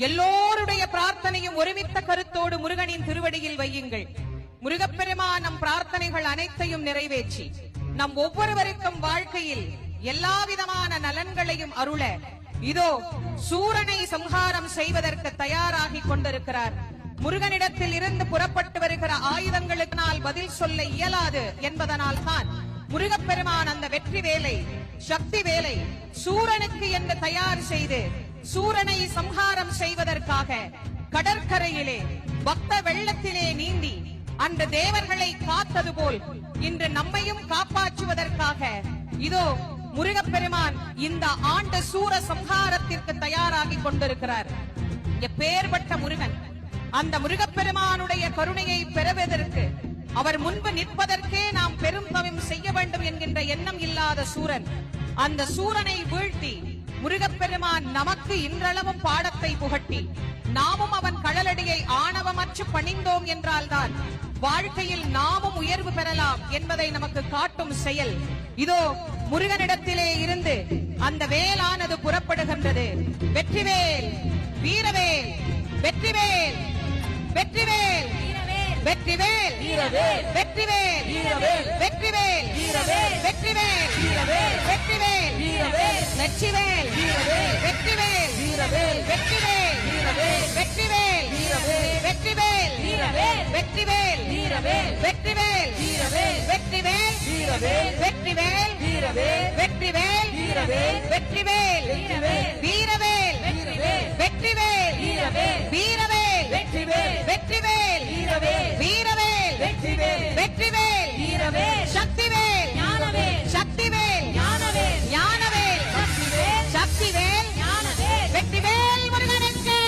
எல்லோருடைய பிரார்த்தனையும் ஒருமித்த கருத்தோடு முருகனின் திருவடியில் வையுங்கள். முருகப்பெருமான் நம் பிரார்த்தனைகள் அனைத்தையும் நிறைவேற்றி நம் ஒவ்வொருவருக்கும் வாழ்க்கையில் எல்லா விதமான நலன்களையும் அருள இதோ சூரனை சம்ஹாரம் செய்வதற்கு தயாராகி கொண்டிருக்கிறார். முருகனிடத்தில் இருந்து புறப்பட்டு வருகிற ஆயுதங்களுக்கால் பதில் சொல்ல இயலாது என்பதனால் தான் முருகப்பெருமான் அந்த வெற்றி வேலை, சக்தி வேலை சூரனுக்கு என்று தயார் செய்து சூரனை சம்ஹாரம் செய்வதற்காக கடற்கரையிலே பக்த வெள்ளத்திலே நீந்தி அந்த தேவர்களை காத்தது போல் இன்று நம்மையும் காப்பாற்றுவதற்காக இதோ முருகப்பெருமான் இந்த ஆண்டு சூர சம்ஹாரத்திற்கு தயாராகி கொண்டிருக்கிறார். எப்பேர்பட்ட முருகன், அந்த முருகப்பெருமானுடைய கருணையை பெறுவதற்கு அவர் முன்பு நிற்பதற்கே நாம் பெரும் தவம் செய்ய வேண்டும் என்கின்ற எண்ணம் இல்லாத சூரன், அந்த சூரனை வீழ்த்தி முருகப்பெருமான் நமக்கு இன்றளவும் பாடத்தை புகட்டி நாமும் அவன் கடலடியை ஆணவமற்று பணிந்தோம் என்றால்தான் வாழ்க்கையில் நாமும் உயர்வு பெறலாம் என்பதை நமக்கு காட்டும் செயல். இதோ முருகனிடத்திலே இருந்து அந்த வேலானது புறப்படுகின்றது. வெற்றிவேல், வீரவேல், வெற்றிவேல், வெற்றிவேல், வெற்றிவேல், வெற்றிவேல், வெற்றிவேல், வெற்றிவேல், வெற்றிவேல், நச்சிவேல், வெற்றிவேல், வெற்றிவேல், வெற்றிவேல், வெற்றிவேல், வெற்றிவேல், வெற்றிவேல், வெற்றிவேல், வெற்றிவேல், வெற்றிவேல், வெற்றிவேல், வீரவேல், வெற்றிவேல், வீரவேல், வெற்றிவேல், வீரவேல், வெற்றிவேல், சக்திவேல், சக்திவேல், ஞானவேல், சக்திவேல், வெற்றிவேல் முருகனுக்கு,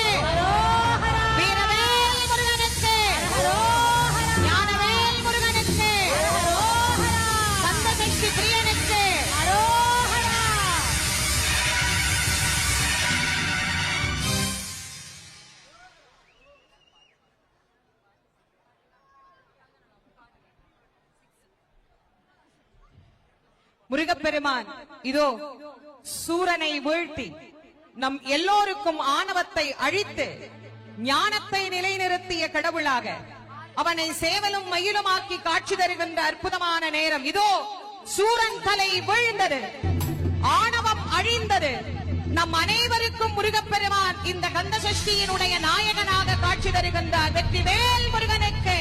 வீரவேல் முருகனுக்கு, ஞானவேல் முருகனுக்கு, சந்தசக்தி பிரியனுக்கு. முருகப்பெருமான் இதோ சூரனை வீழ்த்தி நம் எல்லோருக்கும் ஆணவத்தை அழித்து ஞானத்தை நிலைநிறுத்திய கடவுளாக அவனை சேவலும் மயிலுமாக்கி காட்சி தருகின்ற அற்புதமான நேரம். இதோ சூரன் தலை வீழ்ந்தது, ஆணவம் அழிந்தது. நம் அனைவருக்கும் முருகப்பெருமான் இந்த கந்த சஷ்டியினுடைய நாயகனாக காட்சி தருகின்றார். வெற்றிவேல் முருகனுக்கு.